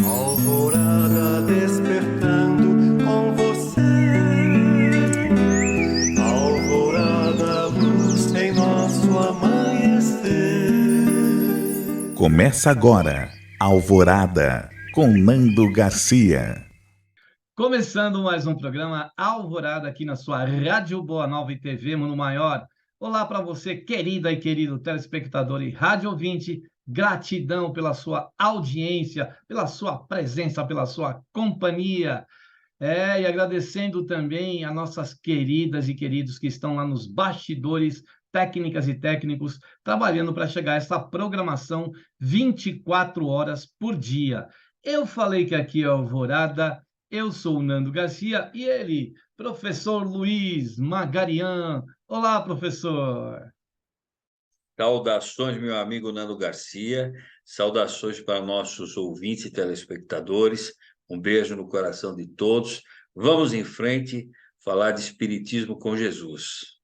Alvorada despertando com você. Alvorada, luz em nosso amanhecer. Começa agora, Alvorada, com Nando Garcia. Começando mais um programa Alvorada aqui na sua Rádio Boa Nova e TV Mundo Maior. Olá para você, querida e querido telespectador e rádio ouvinte. Gratidão pela sua audiência, pela sua presença, pela sua companhia. E agradecendo também a nossas queridas e queridos que estão lá nos bastidores, técnicas e técnicos, trabalhando para chegar a essa programação 24 horas por dia. Eu falei que aqui é Alvorada, eu sou o Nando Garcia e ele, professor Luiz Magarian. Olá, professor. Saudações, meu amigo Nando Garcia, saudações para nossos ouvintes e telespectadores, um beijo no coração de todos. Vamos em frente falar de Espiritismo com Jesus.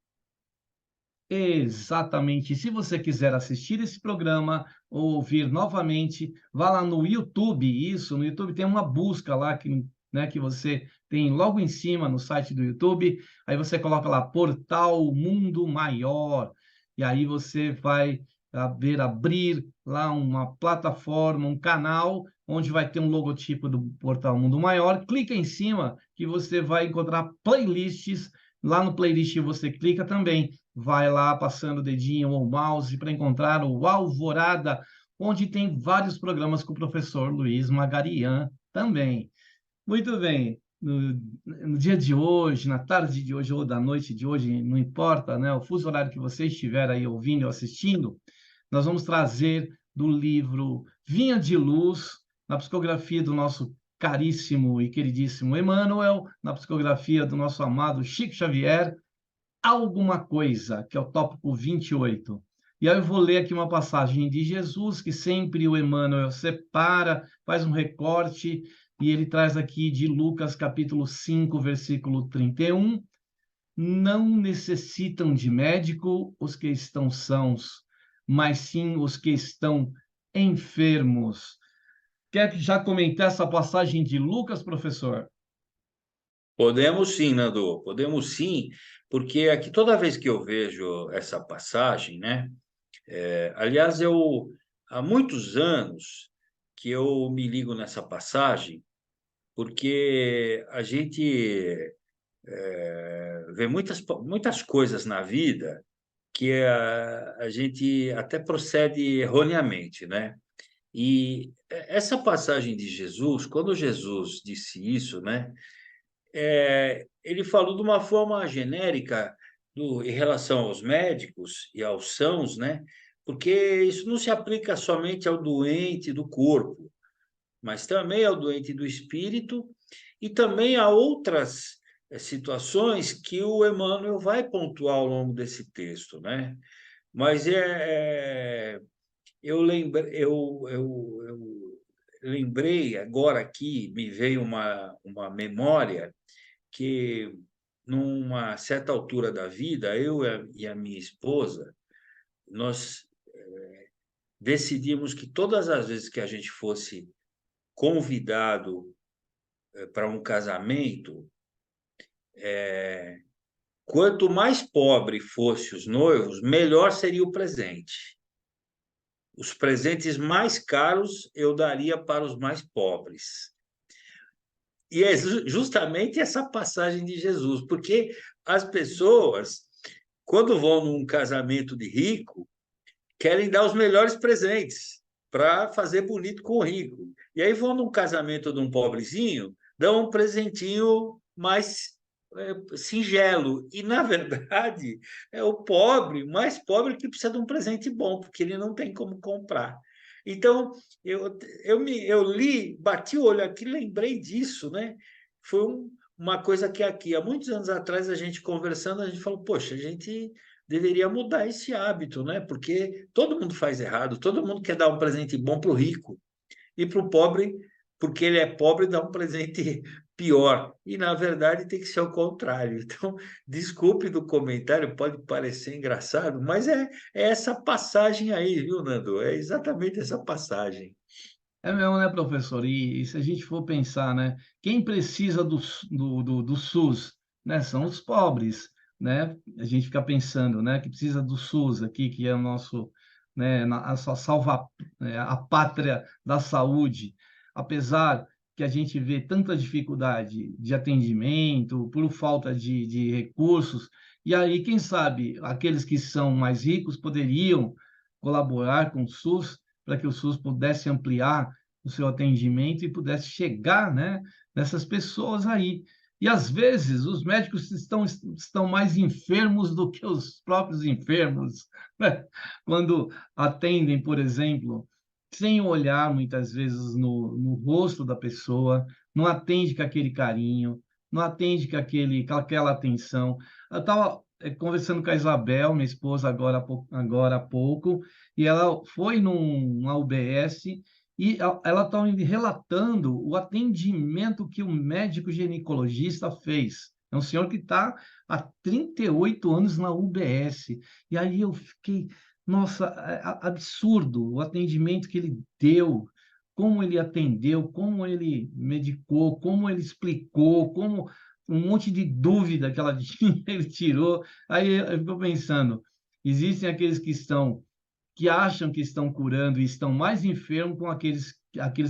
Exatamente. Se você quiser assistir esse programa ou ouvir novamente, vá lá no YouTube. Isso, no YouTube tem uma busca lá que você tem logo em cima no site do YouTube. Aí você coloca lá Portal Mundo Maior. E aí você vai abrir lá uma plataforma, um canal, onde vai ter um logotipo do Portal Mundo Maior. Clica em cima que você vai encontrar playlists. Lá no playlist você clica também, vai lá passando o dedinho ou o mouse para encontrar o Alvorada, onde tem vários programas com o professor Luiz Magarian também. Muito bem. No dia de hoje, na tarde de hoje ou da noite de hoje, não importa, né? O fuso horário que você estiver aí ouvindo ou assistindo, nós vamos trazer do livro Vinha de Luz, na psicografia do nosso caríssimo e queridíssimo Emmanuel, na psicografia do nosso amado Chico Xavier, Alguma Coisa, que é o tópico 28. E aí eu vou ler aqui uma passagem de Jesus, que sempre o Emmanuel separa, faz um recorte, e ele traz aqui de Lucas, capítulo 5, versículo 31. Não necessitam de médico os que estão sãos, mas sim os que estão enfermos. Quer já comentar essa passagem de Lucas, professor? Podemos sim, Nando, podemos sim, porque aqui toda vez que eu vejo essa passagem, né? Aliás, há muitos anos que eu me ligo nessa passagem, porque a gente vê muitas coisas na vida que a gente até procede erroneamente, né? E essa passagem de Jesus, quando Jesus disse isso, né? Ele falou de uma forma genérica em relação aos médicos e aos sãos, né? Porque isso não se aplica somente ao doente do corpo, mas também ao doente do espírito e também a outras situações que o Emmanuel vai pontuar ao longo desse texto, né? Mas eu lembrei agora aqui, me veio uma memória que numa certa altura da vida, eu e a minha esposa, nós decidimos que todas as vezes que a gente fosse convidado para um casamento, quanto mais pobre fosse os noivos, melhor seria o presente. Os presentes mais caros eu daria para os mais pobres. E é justamente essa passagem de Jesus, porque as pessoas, quando vão num casamento de rico, querem dar os melhores presentes para fazer bonito com o rico. E aí vão num casamento de um pobrezinho, dão um presentinho mais singelo. E, na verdade, é o pobre, mais pobre, que precisa de um presente bom, porque ele não tem como comprar. Então, eu li, bati o olho aqui, lembrei disso, né? Foi uma coisa que aqui, há muitos anos atrás, a gente conversando, a gente falou, poxa, a gente deveria mudar esse hábito, né? Porque todo mundo faz errado, todo mundo quer dar um presente bom para o rico e para o pobre, porque ele é pobre, dá um presente pior. E, na verdade, tem que ser o contrário. Então, desculpe do comentário, pode parecer engraçado, mas é essa passagem aí, viu, Nando? É exatamente essa passagem. É mesmo, né, professor? E se a gente for pensar, né, quem precisa do SUS, né, são os pobres, né? A gente fica pensando, né, que precisa do SUS aqui, que é o nosso, né, a só salva, a pátria da saúde, apesar que a gente vê tanta dificuldade de atendimento, por falta de recursos, e aí, quem sabe, aqueles que são mais ricos poderiam colaborar com o SUS para que o SUS pudesse ampliar o seu atendimento e pudesse chegar, né, nessas pessoas aí. E às vezes os médicos estão mais enfermos do que os próprios enfermos, né? Quando atendem, por exemplo, sem olhar muitas vezes no rosto da pessoa, não atende com aquele carinho, não atende com aquela atenção. Eu estava conversando com a Isabel, minha esposa, agora há pouco, e ela foi numa UBS e ela está relatando o atendimento que o médico ginecologista fez. É um senhor que está há 38 anos na UBS. E aí eu fiquei, nossa, absurdo o atendimento que ele deu, como ele atendeu, como ele medicou, como ele explicou, como um monte de dúvida que ela tinha, ele tirou. Aí eu fico pensando, existem aqueles que acham que estão curando e estão mais enfermos com aqueles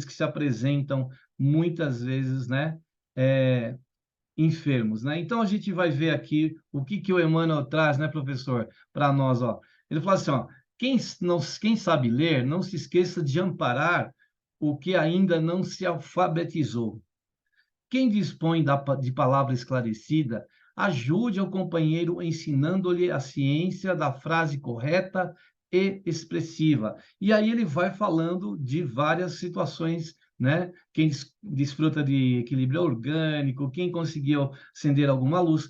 que se apresentam muitas vezes, né, enfermos, né? Então a gente vai ver aqui o que o Emmanuel traz, né, professor, para nós, ó. Ele fala assim, ó, quem sabe ler, não se esqueça de amparar o que ainda não se alfabetizou. Quem dispõe de palavra esclarecida, ajude ao companheiro ensinando-lhe a ciência da frase correta e expressiva. E aí ele vai falando de várias situações, né? Quem desfruta de equilíbrio orgânico, quem conseguiu acender alguma luz,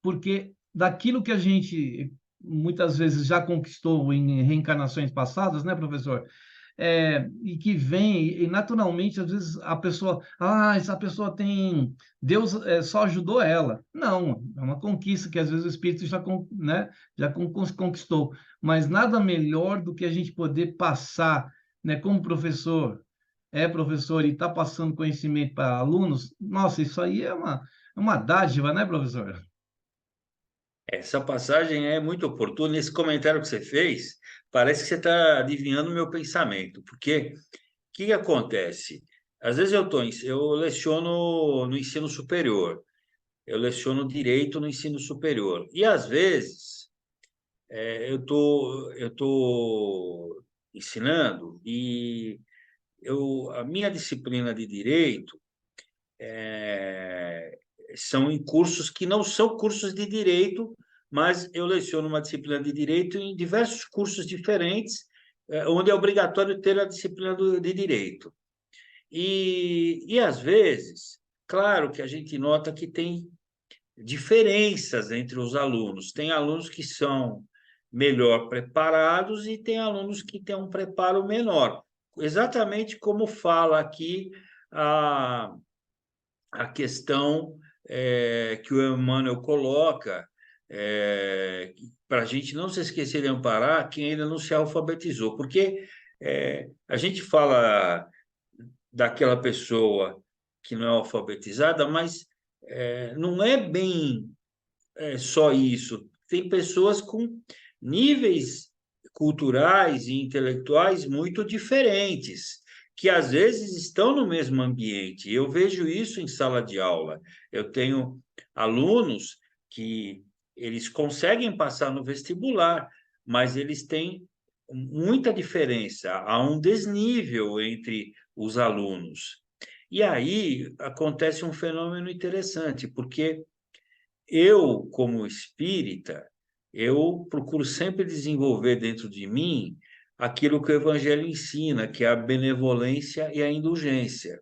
porque daquilo que a gente muitas vezes já conquistou em reencarnações passadas, né, professor? E que vem, e naturalmente, às vezes essa pessoa tem, Deus só ajudou ela. Não, é uma conquista que às vezes o Espírito né, conquistou, mas nada melhor do que a gente poder passar, né, como professor e está passando conhecimento para alunos, nossa, isso aí é uma dádiva, né, professor? Essa passagem é muito oportuna. Esse comentário que você fez, parece que você está adivinhando o meu pensamento, porque o que acontece? Às vezes eu leciono no ensino superior, eu leciono direito no ensino superior, e às vezes eu tô ensinando e a minha disciplina de direito é, são em cursos que não são cursos de direito, mas eu leciono uma disciplina de direito em diversos cursos diferentes, onde é obrigatório ter a disciplina de direito. E às vezes, claro que a gente nota que tem diferenças entre os alunos. Tem alunos que são melhor preparados e tem alunos que têm um preparo menor. Exatamente como fala aqui a, a questão que o Emmanuel coloca, para a gente não se esquecer de amparar quem ainda não se alfabetizou, porque a gente fala daquela pessoa que não é alfabetizada, mas não é bem só isso. Tem pessoas com níveis culturais e intelectuais muito diferentes, que às vezes estão no mesmo ambiente. Eu vejo isso em sala de aula. Eu tenho alunos que eles conseguem passar no vestibular, mas eles têm muita diferença, há um desnível entre os alunos. E aí acontece um fenômeno interessante, porque eu, como espírita, eu procuro sempre desenvolver dentro de mim aquilo que o Evangelho ensina, que é a benevolência e a indulgência.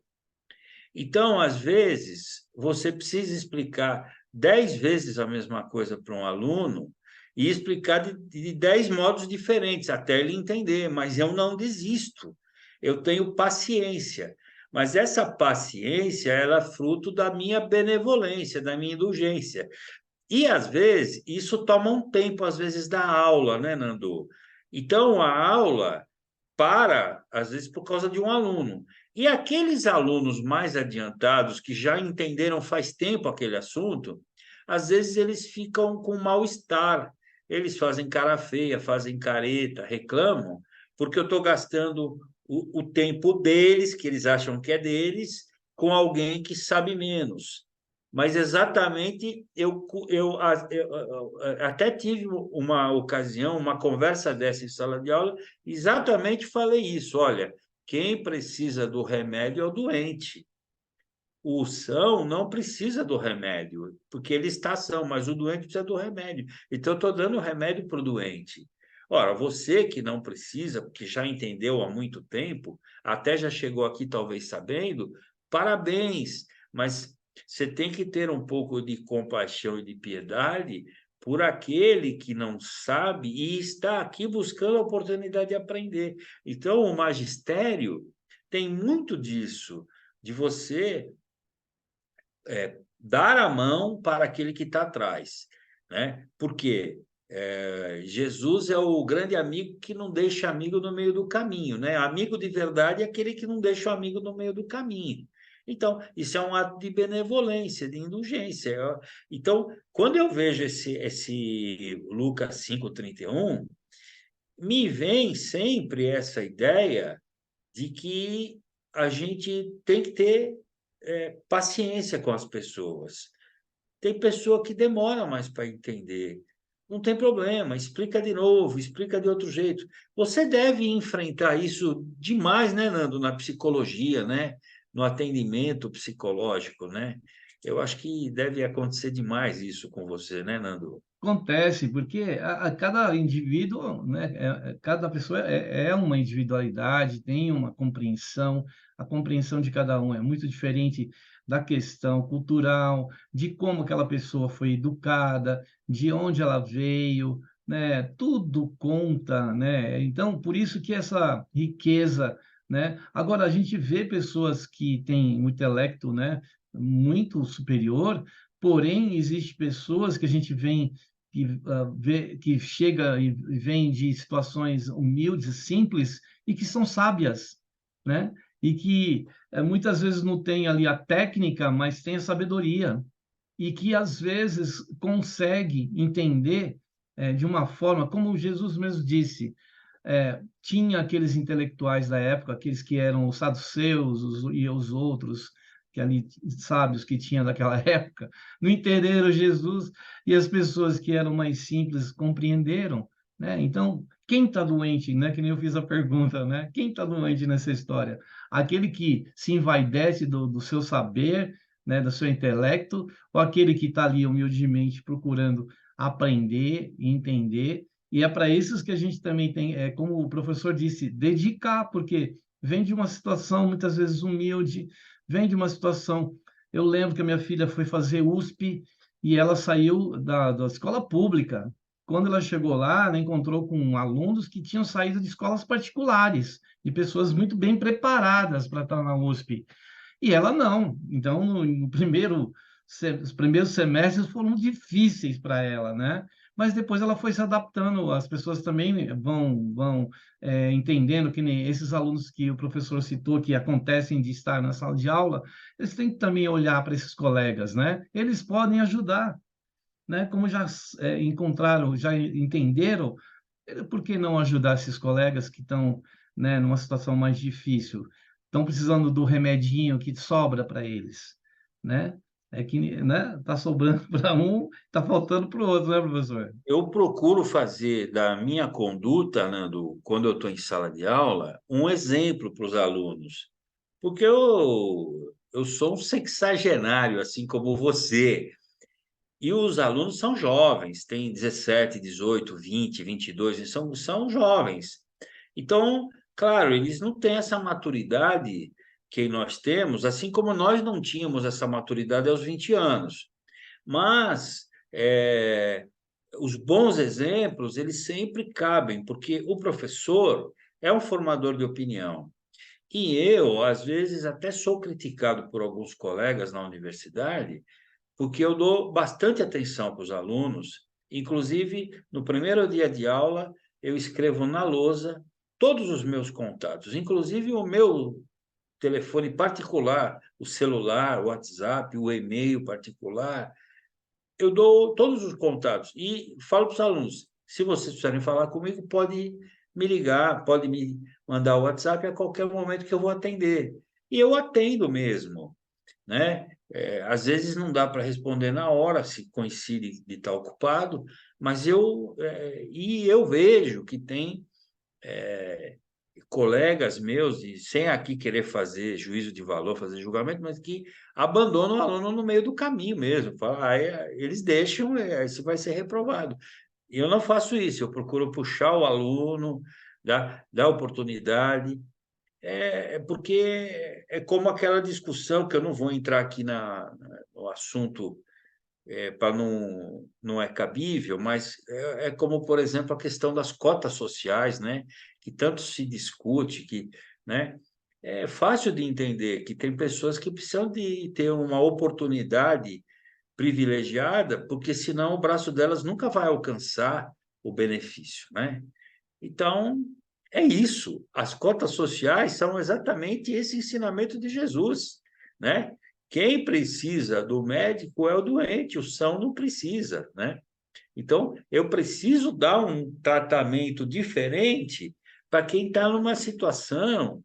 Então, às vezes, você precisa explicar 10 vezes a mesma coisa para um aluno e explicar de 10 modos diferentes, até ele entender, mas eu não desisto. Eu tenho paciência. Mas essa paciência, ela é fruto da minha benevolência, da minha indulgência. E, às vezes, isso toma um tempo, às vezes, da aula, né, Nando? Então, a aula, às vezes, por causa de um aluno. E aqueles alunos mais adiantados, que já entenderam faz tempo aquele assunto, às vezes eles ficam com mal-estar, eles fazem cara feia, fazem careta, reclamam, porque eu estou gastando o tempo deles, que eles acham que é deles, com alguém que sabe menos. Mas exatamente eu até tive uma ocasião, uma conversa dessa em sala de aula, exatamente falei isso. Olha, quem precisa do remédio é o doente. O são não precisa do remédio, porque ele está são, mas o doente precisa do remédio. Então, eu estou dando o remédio para o doente. Ora, você que não precisa, porque já entendeu há muito tempo, até já chegou aqui talvez sabendo, parabéns, mas você tem que ter um pouco de compaixão e de piedade por aquele que não sabe e está aqui buscando a oportunidade de aprender. Então, o magistério tem muito disso, de você dar a mão para aquele que está atrás, né? Porque Jesus é o grande amigo que não deixa amigo no meio do caminho, né? Amigo de verdade é aquele que não deixa o amigo no meio do caminho. Então, isso é um ato de benevolência, de indulgência. Então, quando eu vejo esse Lucas 5:31, me vem sempre essa ideia de que a gente tem que ter paciência com as pessoas. Tem pessoa que demora mais para entender. Não tem problema, explica de novo, explica de outro jeito. Você deve enfrentar isso demais, né, Nando, na psicologia, né? No atendimento psicológico, né? Eu acho que deve acontecer demais isso com você, né, Nando? Acontece, porque a cada indivíduo, né, cada pessoa é uma individualidade, tem uma compreensão, a compreensão de cada um é muito diferente da questão cultural, de como aquela pessoa foi educada, de onde ela veio, né, tudo conta, né? Então, por isso que essa riqueza, né? Agora, a gente vê pessoas que têm um intelecto, né, muito superior, porém, existem pessoas que a gente vê que chega e vem de situações humildes, simples, e que são sábias, né? E que muitas vezes não tem ali a técnica, mas tem a sabedoria, e que às vezes consegue entender de uma forma, como Jesus mesmo disse, tinha aqueles intelectuais da época, aqueles que eram os saduceus e os outros, que ali sábios que tinha daquela época, não entenderam Jesus e as pessoas que eram mais simples compreenderam, né? Então, quem está doente, né? Que nem eu fiz a pergunta, né? Quem está doente nessa história? Aquele que se envaidece do seu saber, né? Do seu intelecto, ou aquele que está ali humildemente procurando aprender e entender. E é para esses que a gente também tem, como o professor disse, dedicar, porque vem de uma situação muitas vezes humilde, vem de uma situação. Eu lembro que a minha filha foi fazer USP e ela saiu da escola pública. Quando ela chegou lá, ela encontrou com alunos que tinham saído de escolas particulares, de pessoas muito bem preparadas para estar na USP. E ela não. Então, no primeiro, os primeiros semestres foram difíceis para ela, né? Mas depois ela foi se adaptando, as pessoas também vão entendendo que nem esses alunos que o professor citou, que acontecem de estar na sala de aula, eles têm que também olhar para esses colegas, né? Eles podem ajudar, né? Como já encontraram, já entenderam, por que não ajudar esses colegas que estão, né, numa situação mais difícil? Estão precisando do remedinho que sobra para eles, né? É que, né, tá sobrando para um, tá faltando para o outro, né, professor? Eu procuro fazer da minha conduta, Nando, quando eu estou em sala de aula, um exemplo para os alunos. Porque eu sou um sexagenário, assim como você. E os alunos são jovens, têm 17, 18, 20, 22, eles são jovens. Então, claro, eles não têm essa maturidade que nós temos, assim como nós não tínhamos essa maturidade aos 20 anos. Mas os bons exemplos, eles sempre cabem, porque o professor é um formador de opinião. E eu, às vezes, até sou criticado por alguns colegas na universidade, porque eu dou bastante atenção para os alunos. Inclusive, no primeiro dia de aula, eu escrevo na lousa todos os meus contatos, inclusive o meu telefone particular, o celular, o WhatsApp, o e-mail particular, eu dou todos os contatos e falo para os alunos, se vocês precisarem falar comigo, pode me ligar, pode me mandar o WhatsApp a qualquer momento que eu vou atender. E eu atendo mesmo, né? Às vezes não dá para responder na hora, se coincide de estar ocupado, mas eu vejo que tem colegas meus, e sem aqui querer fazer juízo de valor, fazer julgamento, mas que abandonam o aluno no meio do caminho mesmo. Eles deixam, isso vai ser reprovado. E eu não faço isso, eu procuro puxar o aluno, dar oportunidade, porque é como aquela discussão, que eu não vou entrar aqui no assunto, para não é cabível, mas é como, por exemplo, a questão das cotas sociais, né? Que tanto se discute, né? É fácil de entender que tem pessoas que precisam de ter uma oportunidade privilegiada, porque senão o braço delas nunca vai alcançar o benefício, né? Então, é isso. As cotas sociais são exatamente esse ensinamento de Jesus, né? Quem precisa do médico é o doente, o são não precisa, né? Então, eu preciso dar um tratamento diferente para quem está numa situação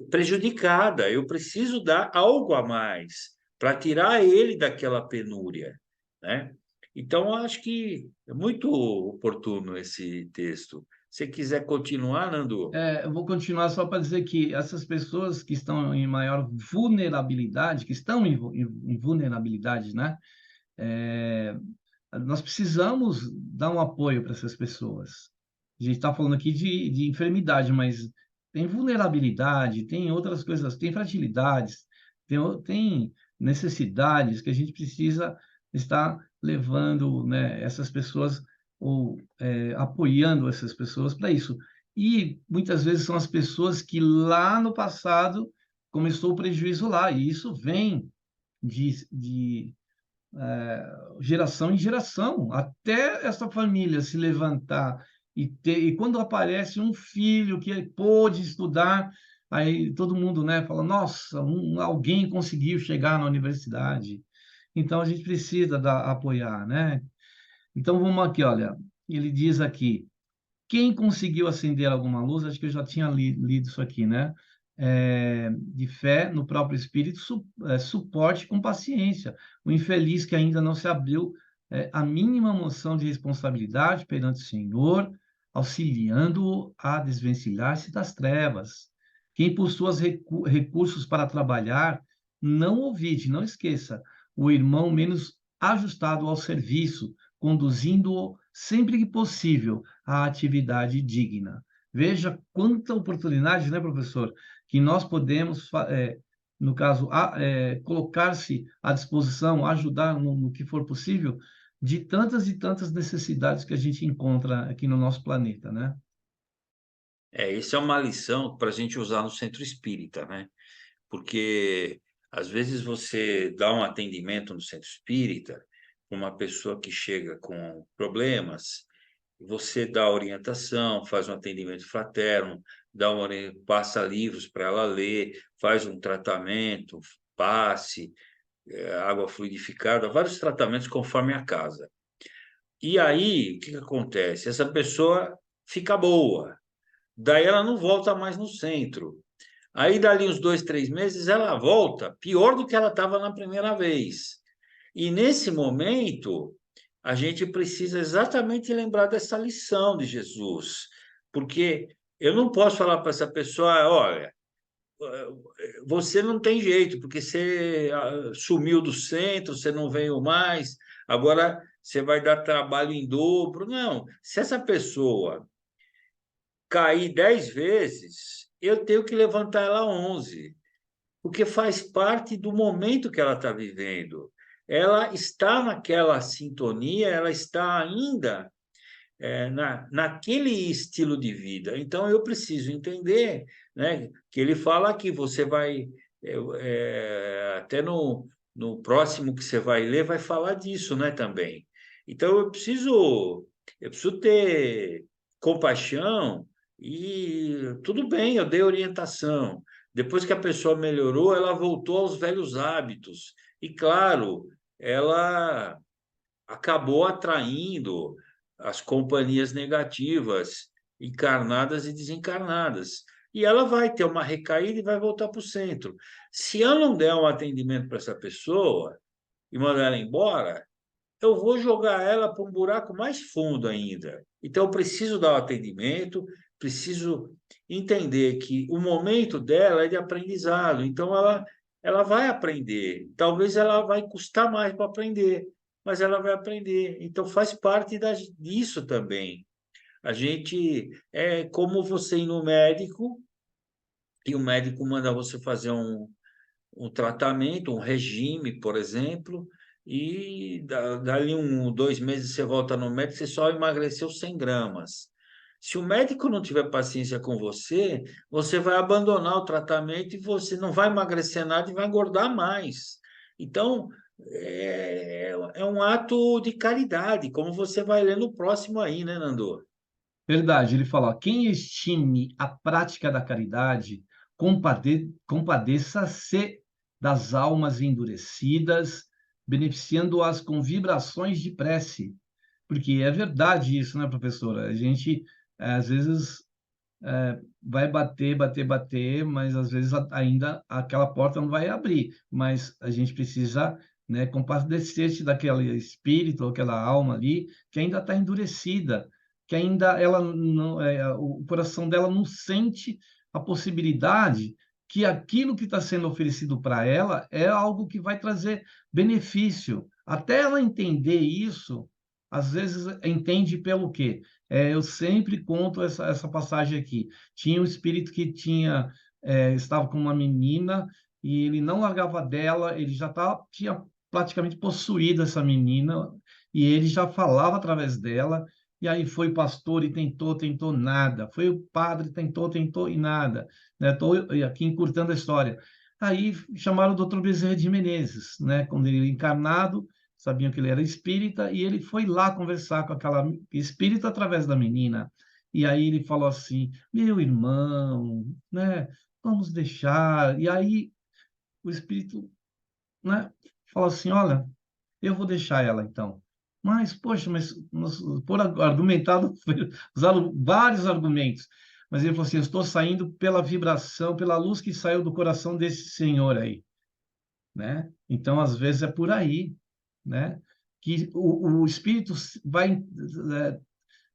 prejudicada. Eu preciso dar algo a mais para tirar ele daquela penúria, né? Então, eu acho que é muito oportuno esse texto. Se quiser continuar, Nando. Eu vou continuar só para dizer que essas pessoas que estão em maior vulnerabilidade, que estão em vulnerabilidade, né? É, nós precisamos dar um apoio para essas pessoas. A gente está falando aqui de enfermidade, mas tem vulnerabilidade, tem outras coisas, tem fragilidades, tem necessidades que a gente precisa estar levando, né, essas pessoas ou apoiando essas pessoas para isso. E muitas vezes são as pessoas que lá no passado começou o prejuízo lá, e isso vem de geração em geração, até essa família se levantar e quando aparece um filho que pôde estudar, aí todo mundo, né, fala, nossa, alguém conseguiu chegar na universidade. Então a gente precisa apoiar, né? Então vamos aqui, olha, ele diz aqui, quem conseguiu acender alguma luz, acho que eu já tinha lido isso aqui, né? De fé no próprio Espírito, suporte com paciência. O infeliz que ainda não se abriu a mínima noção de responsabilidade perante o Senhor, auxiliando-o a desvencilhar-se das trevas. Quem possui os recursos para trabalhar, não ouvide, não esqueça, o irmão menos ajustado ao serviço, conduzindo-o sempre que possível à atividade digna. Veja quanta oportunidade, né, professor, que nós podemos, no caso, colocar-se à disposição, ajudar no que for possível, de tantas e tantas necessidades que a gente encontra aqui no nosso planeta, né? Isso é uma lição para a gente usar no centro espírita, né? Porque às vezes você dá um atendimento no centro espírita para uma pessoa que chega com problemas, você dá orientação, faz um atendimento fraterno, passa livros para ela ler, faz um tratamento, passe, água fluidificada, vários tratamentos conforme a casa. E aí, o que acontece? Essa pessoa fica boa, daí ela não volta mais no centro. Aí, dali uns 2, 3 meses, ela volta pior do que ela estava na primeira vez. E nesse momento, a gente precisa exatamente lembrar dessa lição de Jesus, porque eu não posso falar para essa pessoa, olha, você não tem jeito, porque você sumiu do centro, você não veio mais, agora você vai dar trabalho em dobro. Não, se essa pessoa cair 10 vezes, eu tenho que levantar ela 11, porque faz parte do momento que ela está vivendo. Ela está naquela sintonia, ela está ainda naquele estilo de vida. Então, eu preciso entender, né, que ele fala que você vai, até no próximo que você vai ler, vai falar disso, né, também. Então, eu preciso ter compaixão E tudo bem, eu dei orientação. Depois que a pessoa melhorou, ela voltou aos velhos hábitos. E, claro, ela acabou atraindo as companhias negativas, encarnadas e desencarnadas. E ela vai ter uma recaída e vai voltar para o centro. Se eu não der um atendimento para essa pessoa e mandar ela embora, eu vou jogar ela para um buraco mais fundo ainda. Então, eu preciso dar o atendimento, preciso entender que o momento dela é de aprendizado. Então, ela vai aprender. Talvez ela vai custar mais para aprender, mas ela vai aprender. Então, faz parte disso também. A gente é como você ir no médico e o médico manda você fazer um tratamento, um regime, por exemplo, e dali 2 meses você volta no médico, você só emagreceu 100 gramas. Se o médico não tiver paciência com você, você vai abandonar o tratamento e você não vai emagrecer nada e vai engordar mais. Então, é um ato de caridade, como você vai ler no próximo aí, né, Nando? Verdade, ele fala, ó, quem estime a prática da caridade, compadeça-se das almas endurecidas, beneficiando-as com vibrações de prece. Porque é verdade isso, né, professora? A gente, às vezes, vai bater, bater, bater, mas às vezes ainda aquela porta não vai abrir. Mas a gente precisa, né, compadecer-se daquele espírito, aquela alma ali, que ainda está endurecida, que ainda ela não, o coração dela não sente a possibilidade que aquilo que está sendo oferecido para ela é algo que vai trazer benefício. Até ela entender isso, às vezes entende pelo quê? Eu sempre conto essa passagem aqui. Tinha um espírito que estava com uma menina e ele não largava dela, ele tinha praticamente possuído essa menina e ele já falava através dela. E aí foi pastor e tentou, tentou nada. Foi o padre, tentou, tentou e nada. Estou aqui encurtando a história. Aí chamaram o doutor Bezerra de Menezes, né? Quando ele encarnado, sabiam que ele era espírita, e ele foi lá conversar com aquela espírita através da menina. E aí ele falou assim: meu irmão, né, vamos deixar. E aí o espírito, né, falou assim: olha, eu vou deixar ela então. Mas, poxa, por argumentado, usaram vários argumentos. Mas ele falou assim: eu estou saindo pela vibração, pela luz que saiu do coração desse senhor aí, né? Então, às vezes é por aí, né? Que o espírito vai,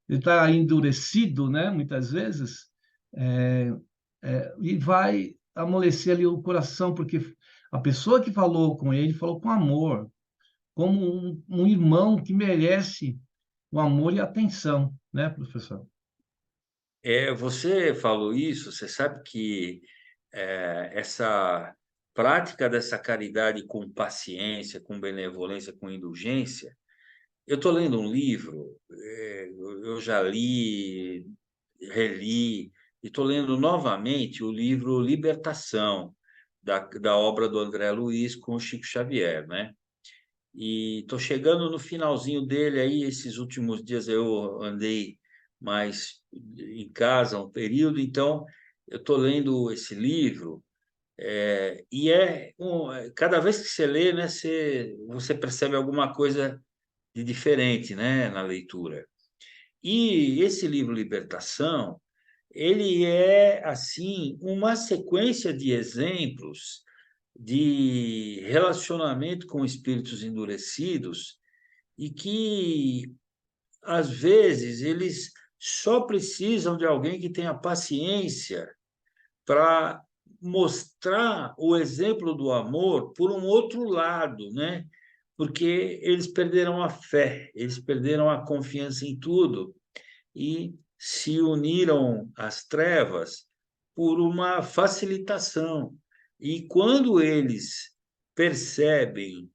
ele está endurecido, né? Muitas vezes, é, e vai amolecer ali o coração, porque a pessoa que falou com ele falou com amor, como um irmão que merece o amor e a atenção, né, professor? Você falou isso, você sabe que essa prática dessa caridade com paciência, com benevolência, com indulgência. Eu estou lendo um livro, eu já li, reli, e estou lendo novamente o livro Libertação, da obra do André Luiz com o Chico Xavier, né? E estou chegando no finalzinho dele aí, esses últimos dias eu andei mais em casa um período, então eu estou lendo esse livro e cada vez que você lê, né, você percebe alguma coisa de diferente, né, na leitura. E esse livro Libertação, ele é assim uma sequência de exemplos de relacionamento com espíritos endurecidos e que às vezes eles só precisam de alguém que tenha paciência para mostrar o exemplo do amor por um outro lado, né? Porque eles perderam a fé, eles perderam a confiança em tudo e se uniram às trevas por uma facilitação. E quando eles percebem,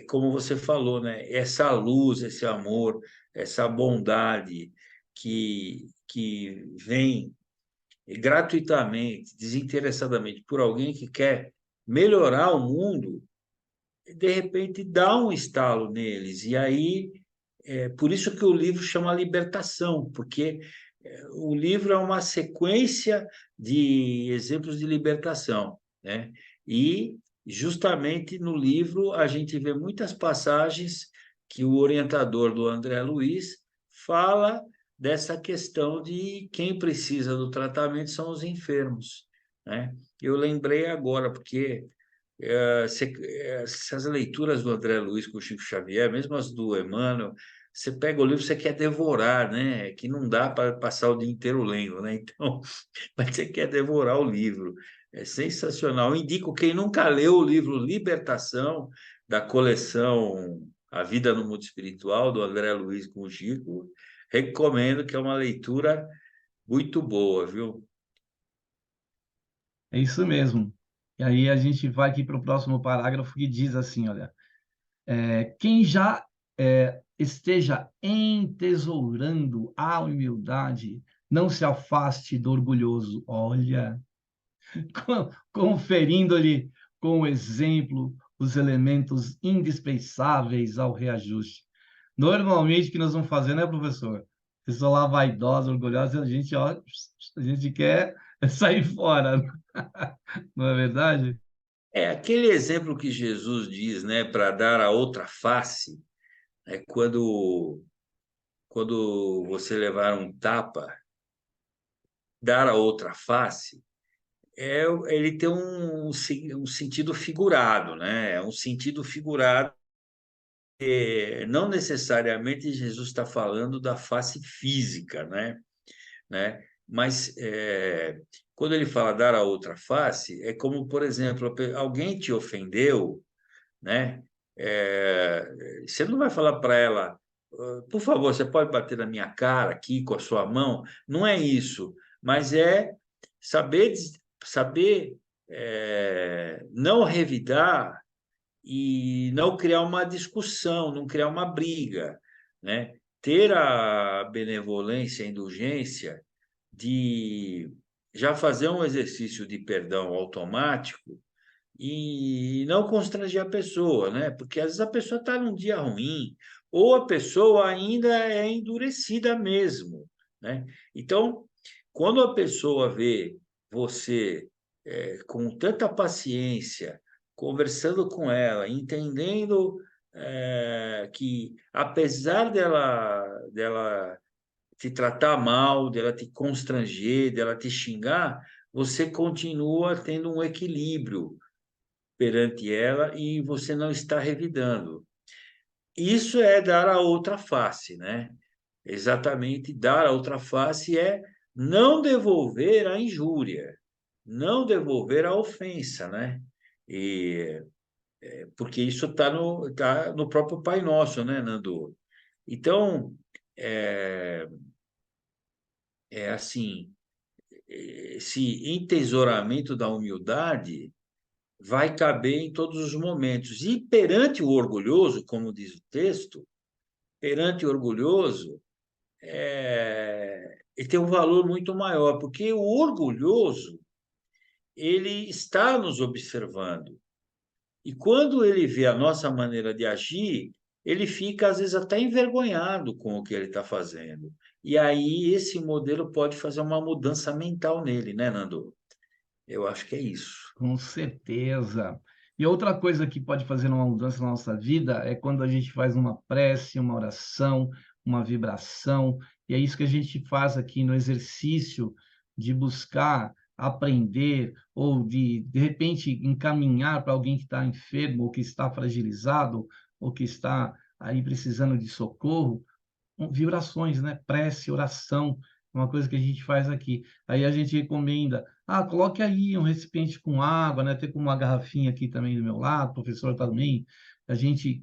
como você falou, né, essa luz, esse amor, essa bondade que vem gratuitamente, desinteressadamente por alguém que quer melhorar o mundo, de repente dá um estalo neles. E aí, por isso que o livro chama Libertação, porque O livro é uma sequência de exemplos de libertação, né? E justamente no livro a gente vê muitas passagens que o orientador do André Luiz fala dessa questão de quem precisa do tratamento são os enfermos, né? Eu lembrei agora, porque essas leituras do André Luiz com o Chico Xavier, mesmo as do Emmanuel, você pega o livro, você quer devorar, né? Que não dá para passar o dia inteiro lendo, né? Então, mas você quer devorar o livro. É sensacional. Eu indico quem nunca leu o livro Libertação, da coleção A Vida no Mundo Espiritual, do André Luiz com o Chico, recomendo, que é uma leitura muito boa, viu? É isso mesmo. E aí a gente vai aqui para o próximo parágrafo que diz assim, olha, quem já esteja entesourando a humildade, não se afaste do orgulhoso. Olha, conferindo-lhe com o exemplo os elementos indispensáveis ao reajuste. Normalmente, o que nós vamos fazer, né, professor? Pessoa lá vaidosa, orgulhosa, a gente, ó, a gente quer sair fora, não é verdade? É aquele exemplo que Jesus diz, né, para dar a outra face, é quando você levar um tapa, dar a outra face, ele tem um sentido figurado, né? É um sentido figurado. Não necessariamente Jesus está falando da face física, né? Mas quando ele fala dar a outra face, é como, por exemplo, alguém te ofendeu, né? Você não vai falar para ela, por favor, você pode bater na minha cara aqui com a sua mão? Não é isso, mas é saber, saber não revidar e não criar uma discussão, não criar uma briga, né? Ter a benevolência, a indulgência de já fazer um exercício de perdão automático e não constranger a pessoa, né? Porque às vezes a pessoa está num dia ruim, ou a pessoa ainda é endurecida mesmo, né? Então, quando a pessoa vê você com tanta paciência, conversando com ela, entendendo que apesar dela te tratar mal, dela te constranger, dela te xingar, você continua tendo um equilíbrio perante ela e você não está revidando. Isso é dar a outra face, né? Exatamente, dar a outra face é não devolver a injúria, não devolver a ofensa, né? E porque isso tá no próprio Pai Nosso, né, Nando? Então, é, é assim, esse entesouramento da humildade vai caber em todos os momentos. E perante o orgulhoso, como diz o texto, perante o orgulhoso, ele tem um valor muito maior, porque o orgulhoso, ele está nos observando. E quando ele vê a nossa maneira de agir, ele fica, às vezes, até envergonhado com o que ele está fazendo. E aí, esse modelo pode fazer uma mudança mental nele, né, Nando? Eu acho que é isso. Com certeza. E outra coisa que pode fazer uma mudança na nossa vida é quando a gente faz uma prece, uma oração, uma vibração, e é isso que a gente faz aqui no exercício de buscar aprender ou de repente encaminhar para alguém que está enfermo ou que está fragilizado ou que está aí precisando de socorro, vibrações, né? Prece, oração, uma coisa que a gente faz aqui. Aí a gente recomenda, coloque aí um recipiente com água, né? Tem como uma garrafinha aqui também do meu lado, o professor também. A gente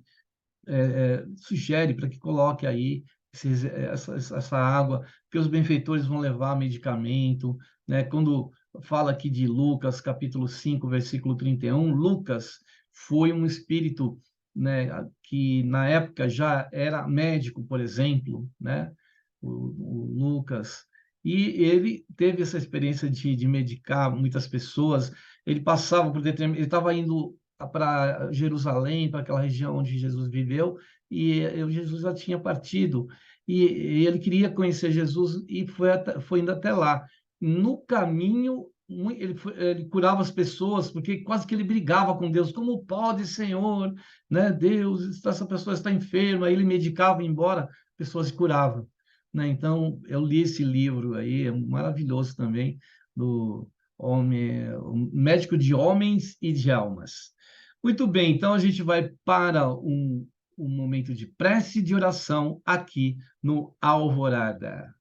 sugere para que coloque aí essa água, que os benfeitores vão levar medicamento, né? Quando fala aqui de Lucas, capítulo 5, versículo 31, Lucas foi um espírito, né, que na época já era médico, por exemplo, né? O Lucas, e ele teve essa experiência de medicar muitas pessoas. Ele passava por ele estava indo para Jerusalém, para aquela região onde Jesus viveu, e Jesus já tinha partido. e ele queria conhecer Jesus e foi indo até lá. No caminho, ele curava as pessoas, porque quase que ele brigava com Deus. Como pode, Senhor, né? Deus, essa pessoa está enferma. Aí ele medicava e ia embora, a pessoa se curava, né? Então, eu li esse livro aí, é maravilhoso também, do o médico de homens e de almas. Muito bem, então a gente vai para um momento de prece e de oração aqui no Alvorada.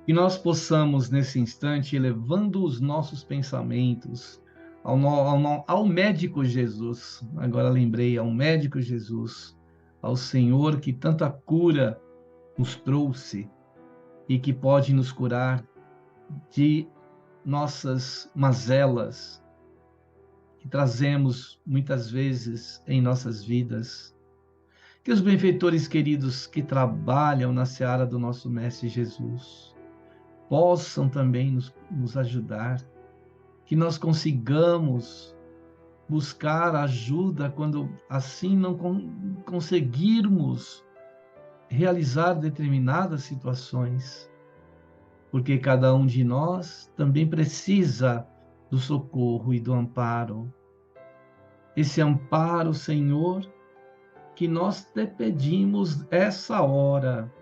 Que nós possamos, nesse instante, elevando os nossos pensamentos ao médico Jesus, agora lembrei, ao médico Jesus, ao Senhor que tanta cura nos trouxe e que pode nos curar de nossas mazelas que trazemos muitas vezes em nossas vidas. Que os benfeitores queridos que trabalham na seara do nosso Mestre Jesus possam também nos ajudar, que nós consigamos buscar ajuda quando assim não conseguirmos realizar determinadas situações, porque cada um de nós também precisa do socorro e do amparo. Esse amparo, Senhor, que nós te pedimos essa hora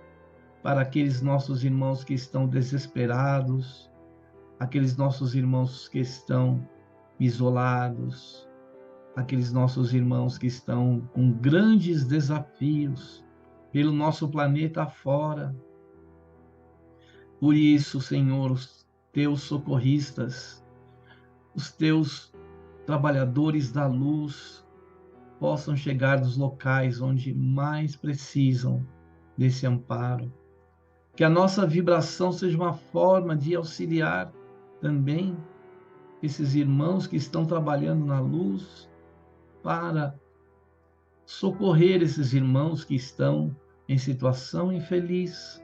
para aqueles nossos irmãos que estão desesperados, aqueles nossos irmãos que estão isolados, aqueles nossos irmãos que estão com grandes desafios pelo nosso planeta afora. Por isso, Senhor, os teus socorristas, os teus trabalhadores da luz possam chegar nos locais onde mais precisam desse amparo. Que a nossa vibração seja uma forma de auxiliar também esses irmãos que estão trabalhando na luz para socorrer esses irmãos que estão em situação infeliz.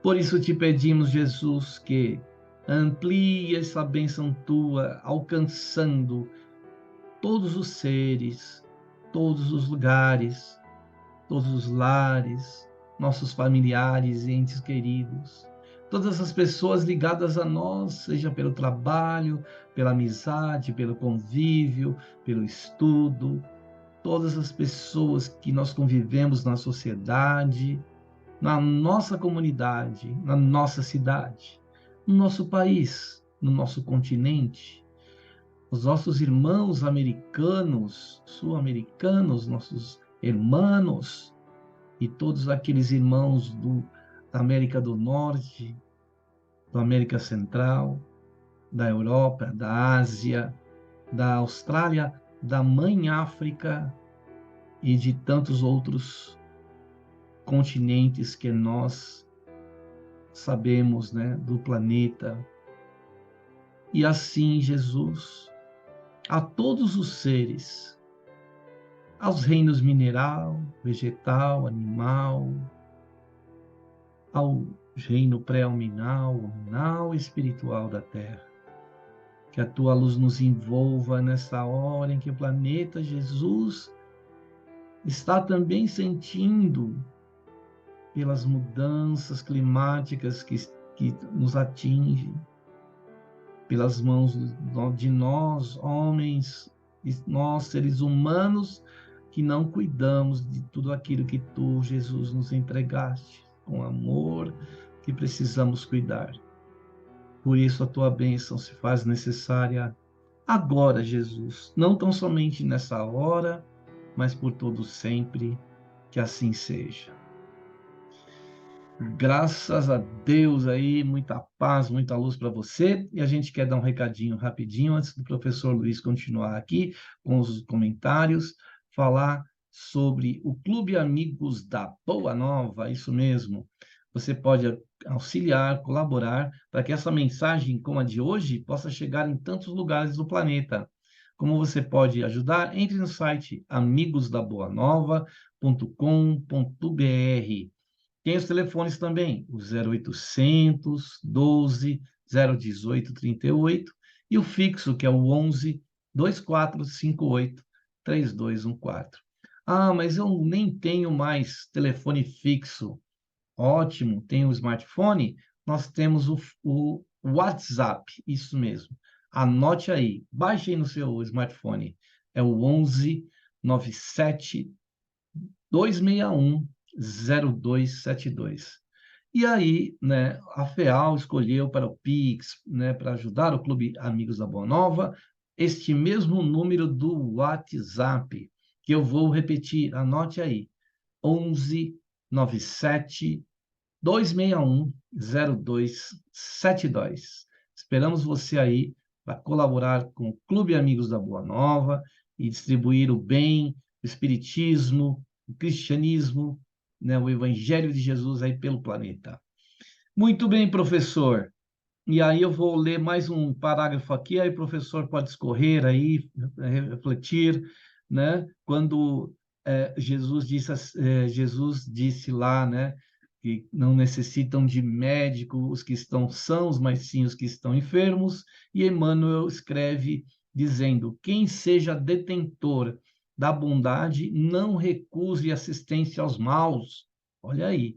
Por isso te pedimos, Jesus, que amplie essa bênção tua, alcançando todos os seres, todos os lugares, todos os lares, nossos familiares e entes queridos, todas as pessoas ligadas a nós, seja pelo trabalho, pela amizade, pelo convívio, pelo estudo, todas as pessoas que nós convivemos na sociedade, na nossa comunidade, na nossa cidade, no nosso país, no nosso continente, os nossos irmãos americanos, sul-americanos, nossos irmãos e todos aqueles irmãos da América do Norte, da América Central, da Europa, da Ásia, da Austrália, da Mãe África e de tantos outros continentes que nós sabemos, né, do planeta. E assim, Jesus, a todos os seres, aos reinos mineral, vegetal, animal, ao reino pré-alminal, luminal e espiritual da Terra. Que a tua luz nos envolva nessa hora em que o planeta Jesus está também sentindo pelas mudanças climáticas que nos atingem, pelas mãos de nós, homens, e nós, seres humanos, que não cuidamos de tudo aquilo que tu, Jesus, nos entregaste, com amor, que precisamos cuidar. Por isso a tua bênção se faz necessária agora, Jesus, não tão somente nessa hora, mas por todo sempre, que assim seja. Graças a Deus aí, muita paz, muita luz para você. E a gente quer dar um recadinho rapidinho, antes do professor Luiz continuar aqui com os comentários, falar sobre o Clube Amigos da Boa Nova, isso mesmo. Você pode auxiliar, colaborar, para que essa mensagem, como a de hoje, possa chegar em tantos lugares do planeta. Como você pode ajudar? Entre no site amigosdaboanova.com.br. Tem os telefones também, o 0800 12 018 38 e o fixo, que é o 11 2458 3214. Ah, mas eu nem tenho mais telefone fixo. Ótimo, tem o smartphone, nós temos o WhatsApp, isso mesmo. Anote aí, baixe aí no seu smartphone. É o 11 97 261 0272. E aí, né, a FEAL escolheu para o Pix, né, para ajudar o Clube Amigos da Boa Nova, este mesmo número do WhatsApp, que eu vou repetir, anote aí, 11 97 261 0272. Esperamos você aí para colaborar com o Clube Amigos da Boa Nova e distribuir o bem, o espiritismo, o cristianismo, né, o Evangelho de Jesus aí pelo planeta. Muito bem, professor. E aí eu vou ler mais um parágrafo aqui, aí o professor pode escorrer aí, refletir, né? Quando Jesus disse lá, né, que não necessitam de médico os que estão sãos, mas sim os que estão enfermos. E Emmanuel escreve dizendo: quem seja detentor da bondade, não recuse assistência aos maus. Olha aí,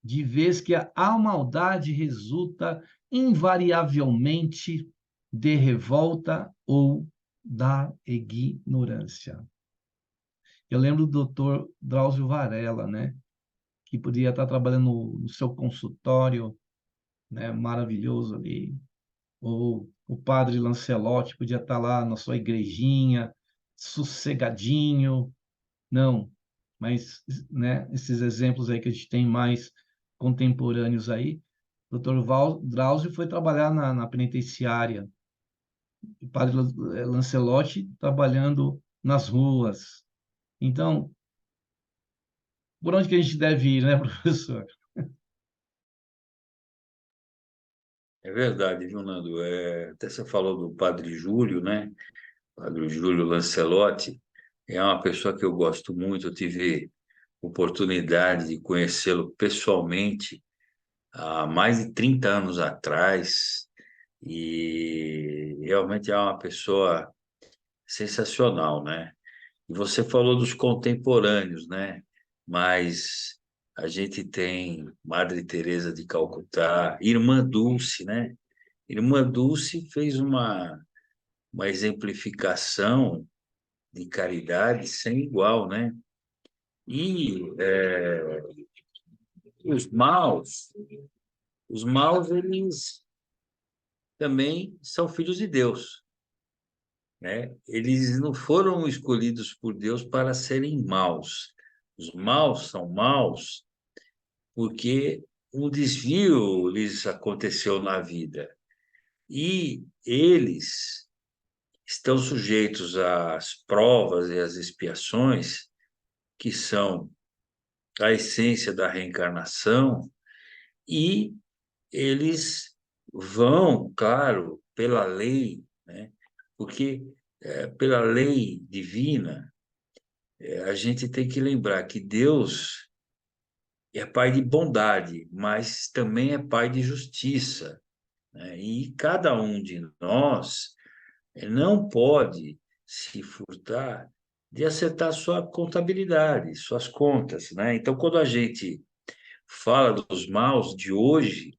de vez que a maldade resulta invariavelmente de revolta ou da ignorância. Eu lembro do doutor Drauzio Varela, né, que podia estar trabalhando no seu consultório, né, maravilhoso ali, ou o padre Lancelotti podia estar lá na sua igrejinha, sossegadinho. Não, mas, né, esses exemplos aí que a gente tem mais contemporâneos aí, o Dr. Drauzio foi trabalhar na penitenciária, o padre Lancelotti trabalhando nas ruas. Então, por onde que a gente deve ir, né, professor? É verdade, viu, Nando? Até você falou do Padre Júlio, né? Padre Júlio Lancelotti é uma pessoa que eu gosto muito. Eu tive oportunidade de conhecê-lo pessoalmente há mais de 30 anos atrás e realmente é uma pessoa sensacional, né? E você falou dos contemporâneos, né? Mas a gente tem Madre Teresa de Calcutá, Irmã Dulce, né? Irmã Dulce fez uma exemplificação de caridade sem igual, né? E os maus, os maus, eles também são filhos de Deus, né? Eles não foram escolhidos por Deus para serem maus. Os maus são maus porque um desvio lhes aconteceu na vida. E eles estão sujeitos às provas e às expiações, que são a essência da reencarnação, e eles vão, claro, pela lei, né? Porque pela lei divina, a gente tem que lembrar que Deus é pai de bondade, mas também é pai de justiça, né? E cada um de nós não pode se furtar de acertar sua contabilidade, suas contas, né? Então, quando a gente fala dos maus de hoje,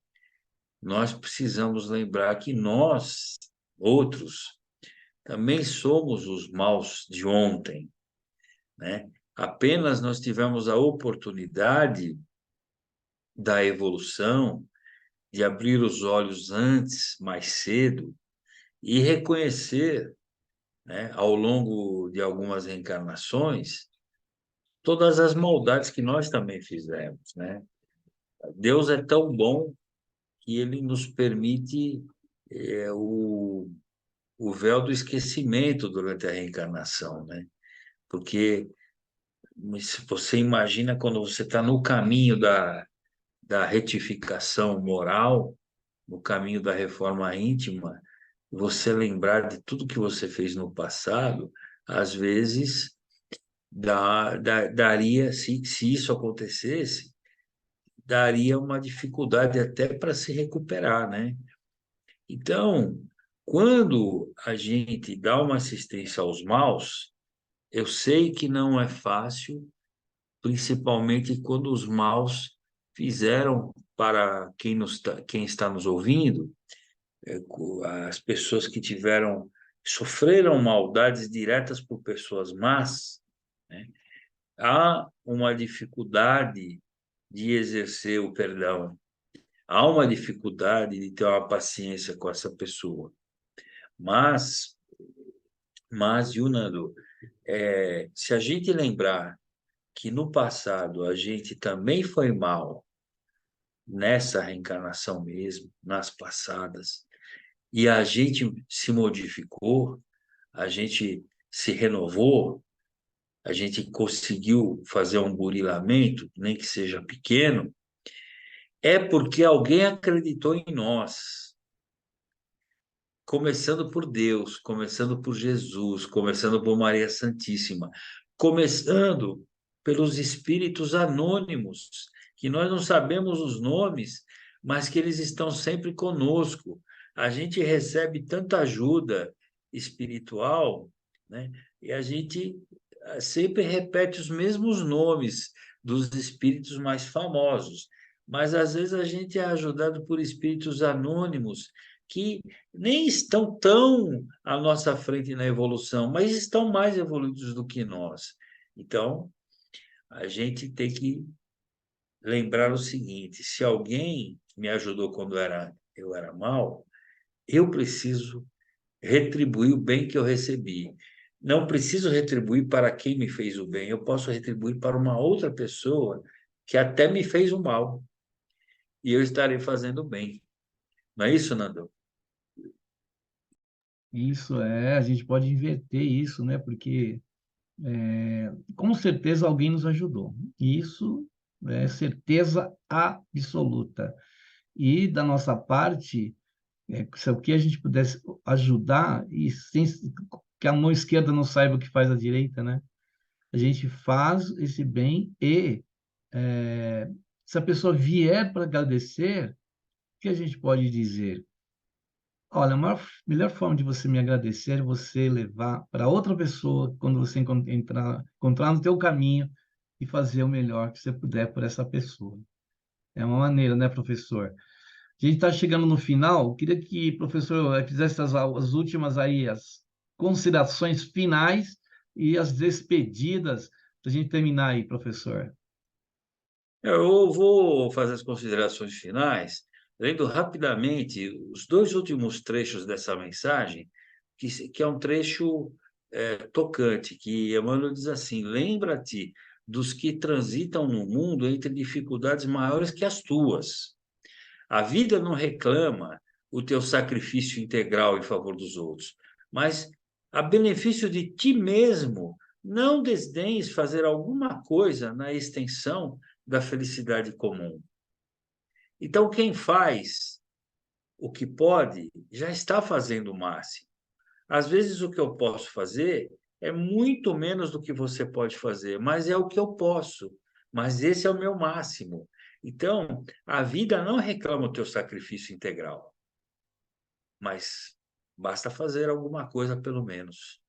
nós precisamos lembrar que nós, outros, também somos os maus de ontem, né? Apenas nós tivemos a oportunidade da evolução, de abrir os olhos antes, mais cedo, e reconhecer, né, ao longo de algumas reencarnações, todas as maldades que nós também fizemos, né? Deus é tão bom que ele nos permite o véu do esquecimento durante a reencarnação, né? Porque se você imagina quando você está no caminho da retificação moral, no caminho da reforma íntima, você lembrar de tudo que você fez no passado, às vezes daria, se isso acontecesse, daria uma dificuldade até para se recuperar, né? Então, quando a gente dá uma assistência aos maus, Eu sei que não é fácil, principalmente quando os maus fizeram para quem está nos ouvindo, as pessoas que sofreram maldades diretas por pessoas más, né? Há uma dificuldade de exercer o perdão, há uma dificuldade de ter uma paciência com essa pessoa. Mas, Yunando, se a gente lembrar que no passado a gente também foi mal, nessa reencarnação mesmo, nas passadas, e a gente se modificou, a gente se renovou, a gente conseguiu fazer um burilamento, nem que seja pequeno, é porque alguém acreditou em nós. Começando por Deus, começando por Jesus, começando por Maria Santíssima, começando pelos espíritos anônimos, que nós não sabemos os nomes, mas que eles estão sempre conosco. A gente recebe tanta ajuda espiritual, né? E a gente sempre repete os mesmos nomes dos espíritos mais famosos, mas às vezes a gente é ajudado por espíritos anônimos que nem estão tão à nossa frente na evolução, mas estão mais evoluídos do que nós. Então, a gente tem que lembrar o seguinte: se alguém me ajudou quando eu era mal, eu preciso retribuir o bem que eu recebi. Não preciso retribuir para quem me fez o bem, eu posso retribuir para uma outra pessoa que até me fez o mal, e eu estarei fazendo o bem. Não é isso, Nando? Isso a gente pode inverter isso, né? Porque com certeza alguém nos ajudou. Isso é certeza absoluta. E da nossa parte, se o que a gente pudesse ajudar, e sem que a mão esquerda não saiba o que faz a direita, né? A gente faz esse bem e se a pessoa vier para agradecer, o que a gente pode dizer? Olha, a melhor forma de você me agradecer é você levar para outra pessoa quando você encontrar no teu caminho e fazer o melhor que você puder por essa pessoa. É uma maneira, né, professor? A gente está chegando no final. Queria que o professor fizesse as últimas aí, as considerações finais e as despedidas para a gente terminar aí, professor. Eu vou fazer as considerações finais, lendo rapidamente os dois últimos trechos dessa mensagem, que é um trecho tocante, que Emmanuel diz assim: lembra-te dos que transitam no mundo entre dificuldades maiores que as tuas. A vida não reclama o teu sacrifício integral em favor dos outros, mas a benefício de ti mesmo, não desdenhes fazer alguma coisa na extensão da felicidade comum. Então, quem faz o que pode, já está fazendo o máximo. Às vezes, o que eu posso fazer é muito menos do que você pode fazer, mas é o que eu posso. Mas esse é o meu máximo. Então, a vida não reclama o teu sacrifício integral, mas basta fazer alguma coisa, pelo menos.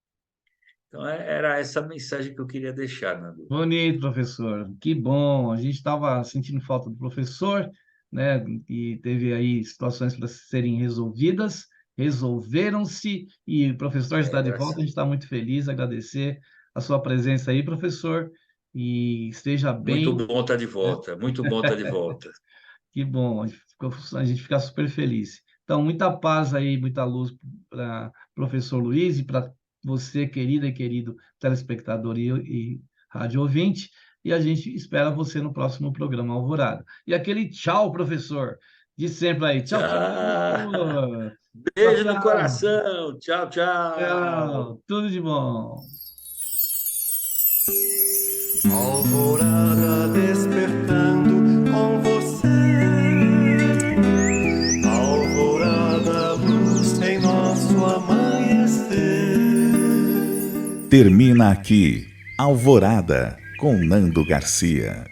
Então, era essa mensagem que eu queria deixar, Nando. Bonito, professor. Que bom. A gente estava sentindo falta do professor, né? E teve aí situações para serem resolvidas, resolveram-se, e o professor está de volta. A gente está muito feliz, agradecer a sua presença aí, professor, e esteja Muito bem. bom estar de volta, muito bom estar de volta. Que bom, a gente fica super feliz. Então, muita paz aí, muita luz para o professor Luiz e para você, querida e querido telespectador e rádio ouvinte. E a gente espera você no próximo programa Alvorada. E aquele tchau, professor, de sempre aí. Tchau, tchau, Tchau. professor. Tchau, Beijo no tchau. coração. Tchau, tchau. Tchau. Tudo de bom. Alvorada despertando com você. Alvorada, luz em nosso amanhecer. Termina aqui Alvorada com Nando Garcia.